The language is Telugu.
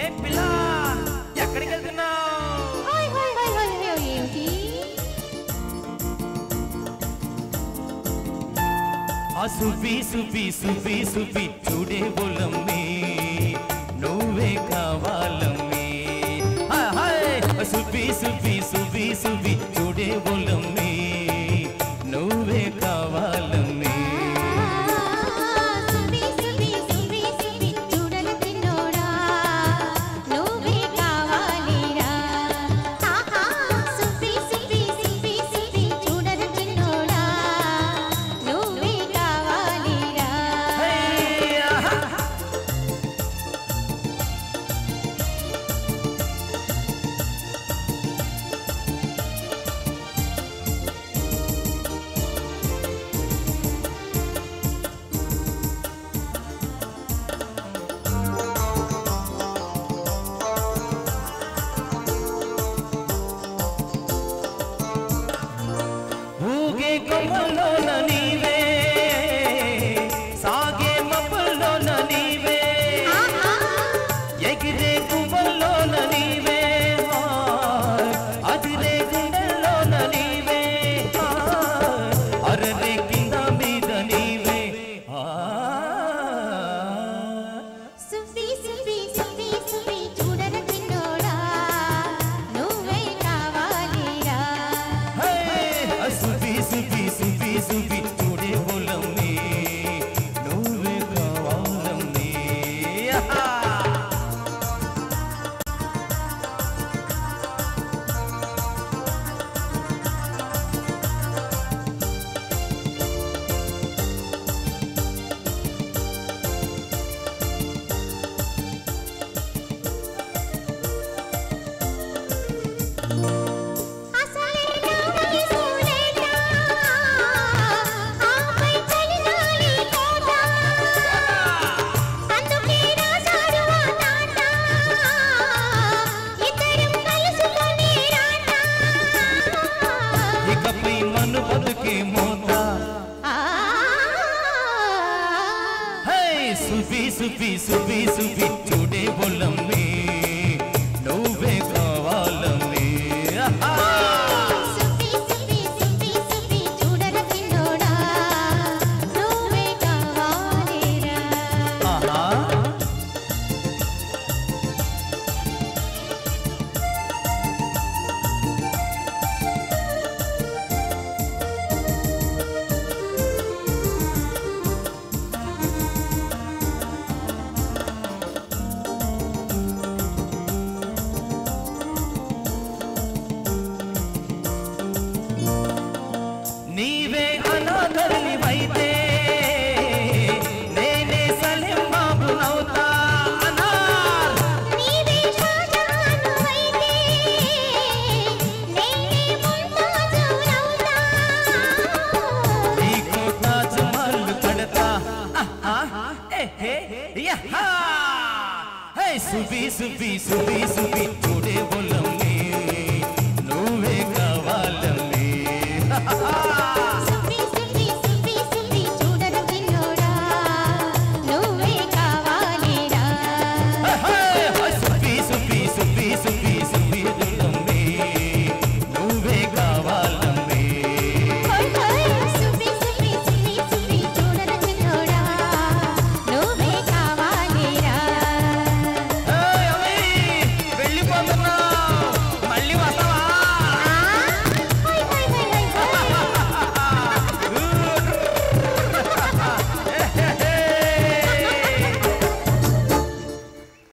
ఏ పిల్ల ఎక్కడికి వెళ్తున్నావు? ఏంటి? ఆ సుబ్బి సుబ్బి సుబ్బి సుబ్బి చూడే బొలమ్మి నువ్వే కావాలమ్మి. సుబ్బి సుబ్బి సుబ్బి సుబ్బి చూడే బొలమ్మి నువ్వే కావాలమ్మి. కొమ్మల్లోన నీవే సాగే మబ్బుల్లోన నీవే ఎగిరే గువ్వల్లోన నీవే అదిరే గుండెల్లోన నీవే అరరే కింద మీద నీవే. సుబ్బి సుబ్బి సుబ్బి సుబ్బి చూడర చిన్నోడా నువ్వే కావాలిరా. సుబ్బి సుబ్బి సుబ్బి సుబ్బి చూడే బొలమ్మి నువ్వే కావాలమ్మి. ఇకపై మను బతుకే మోత. సుబ్బి సుబ్బి సుబ్బి సుబ్బి చూడే బొలమ్మి నువ్వే కావాలమ్మి. సుబ్బి సుబ్బి సుబ్బి సుబ్బి చూడర చిన్నోడా నువ్వే కావాలిరా. నీవే అనాథలివైతే నేనే సలీం బాబునవుతా. నీవే షాజహానువైతే నేనే ముంతాజునవుతా. నీకు తాజ్ మహల్ కడతా. సుబ్బి సుబ్బి సుబ్బి సుబ్బి చూడే బొలమ్మి